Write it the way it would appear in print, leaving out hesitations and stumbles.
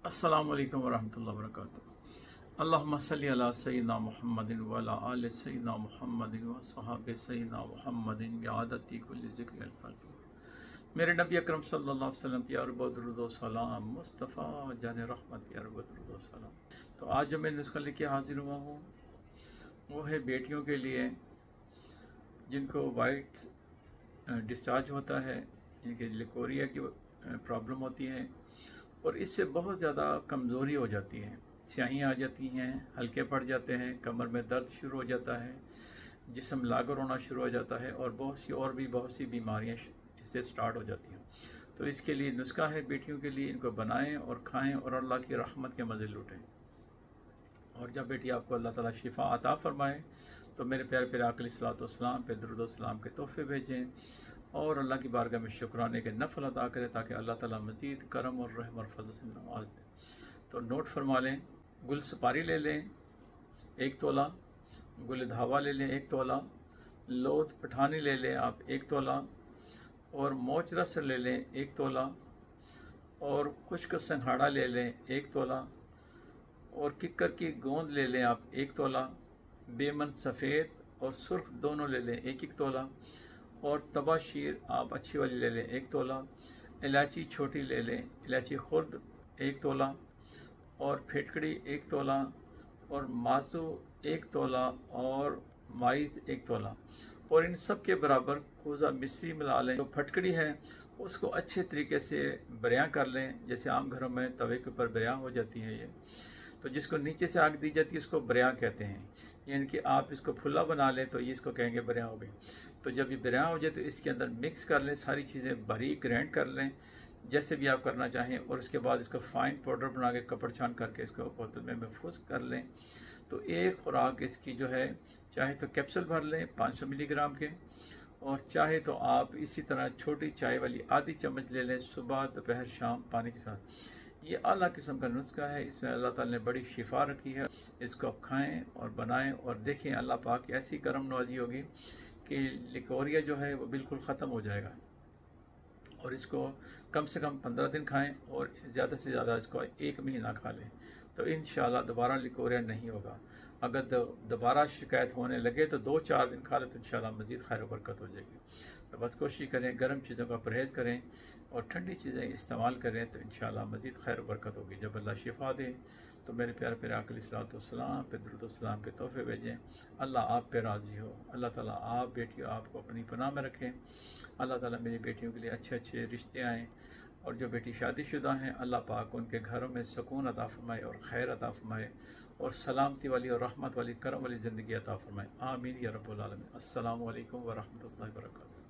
अस्सलामु अलैकुम वरहमतुल्लाहि वबरकातुहू। अल्लाहुम्मा सल्लि अला सय्यिदिना मुहम्मदिन व अला आलि सय्यिदिना मुहम्मदिन व सहाबे सय्यिदिना मुहम्मदिन बिआदति कुल्लि ज़िक्रिल फल्क। मेरे नबी अकरम सल्लल्लाहु अलैहि वसल्लम की अरब दुरूद व सलाम, मुस्तफ़ा जान रहमत की अरब दुरूद व सलाम। तो आज जो मैं नुस्खा लेके हाजिर हुआ हूँ वो है बेटियों के लिए जिनको वाइट डिस्चार्ज होता है, इनके लिकोरिया की प्रॉब्लम होती है और इससे बहुत ज़्यादा कमज़ोरी हो जाती है, स्याहियाँ आ जाती हैं, हल्के पड़ जाते हैं, कमर में दर्द शुरू हो जाता है, जिस्म लागर होना शुरू हो जाता है और बहुत सी बीमारियाँ इससे स्टार्ट हो जाती हैं। तो इसके लिए नुस्खा है बेटियों के लिए, इनको बनाएं और खाएं और अल्लाह की रहमत के मज़े लूटें। और जब बेटी आपको अल्लाह ताला शिफा अता फरमाए तो मेरे प्यारे प्यारे आका अलैहिस्सलाम पे दुरूद व सलाम के तोहफे भेजें और अल्लाह की बारगाह में शुक्राने के नफल अदा करें ताकि अल्लाह ताला मज़ीद करम और रहम और फज़ल से नवाज दें। तो नोट फरमा लें, गुल सुपारी ले लें 1 तोला, गुल धावा ले लें 1 तोला, लोथ पठानी ले लें आप 1 तोला, और मोच रस ले लें 1 तोला, और खुश्क संघाड़ा ले लें 1 तोला, और किक्कर की गोंद ले लें आप 1 तोला, बेमन सफ़ेद और सुर्ख दोनों ले लें 1-1 तोला, और तबा शीर आप अच्छी वाली ले लें 1 तोला, इलायची छोटी ले लें, इलायची खुर्द 1 तोला, और फिटकड़ी 1 तोला, और मासू 1 तोला, और माइज़ 1 तोला, और इन सब के बराबर कोज़ा मिश्री मिला लें। जो फटकड़ी है उसको अच्छे तरीके से बरियां कर लें, जैसे आम घरों में तवे के ऊपर बरियां हो जाती है ये, तो जिसको नीचे से आग दी जाती है उसको बरियां कहते हैं। यानी कि आप इसको फुल्ला बना लें तो ये इसको कहेंगे बरियां हो गई। तो जब ये बरियां हो जाए तो इसके अंदर मिक्स कर लें, सारी चीज़ें बारीक ग्राइंड कर लें जैसे भी आप करना चाहें, और उसके बाद इसको फाइन पाउडर बना के कपड़ छान करके इसको बोतल में महफूज कर लें। तो एक खुराक इसकी जो है, चाहे तो कैप्सूल भर लें 500 मिलीग्राम के, और चाहे तो आप इसी तरह छोटी चाय वाली आधी चम्मच ले लें सुबह दोपहर शाम पानी के साथ। ये आला किस्म का नुस्खा है, इसमें अल्लाह ताला ने बड़ी शिफा रखी है। इसको आप खाएँ और बनाएं और देखें अल्लाह पाक ऐसी करम नवाजी होगी कि लिकोरिया जो है वो बिल्कुल ख़त्म हो जाएगा। और इसको कम से कम 15 दिन खाएं और ज़्यादा से ज़्यादा इसको 1 महीना खा लें, तो इंशाल्लाह दोबारा लिकोरिया नहीं होगा। अगर दोबारा शिकायत होने लगे तो 2-4 दिन खा लें तो इंशाल्लाह मज़ीद खैर व बरकत हो जाएगी। तो बस कोशिश करें, गर्म चीज़ों का परहेज़ करें और ठंडी चीज़ें इस्तेमाल करें तो इंशाल्लाह मज़ीद खैर व बरकत होगी। जब अल्लाह शिफा दे तो मेरे प्यारे प्यारे आका अलैहिस्सलाम पे दुरूद व सलाम के तोहफे भेजें। अल्लाह आप पे राज़ी हो, अल्लाह ताला आप बेटियों आपको अपनी पनाह में रखें। अल्लाह ताला मेरी बेटियों के लिए अच्छे अच्छे रिश्ते आएँ, और जो बेटी शादीशुदा हैं अल्लाह पाक उनके घरों में सुकून अता फरमाए और खैर अता फरमाए और सलामती वाली और रहमत वाली करम वाली ज़िंदगी अता फरमाए। आमीन या रब्बुल आलमीन। अस्सलामु अलैकुम व रहमतुल्लाहि व बरकातुहू।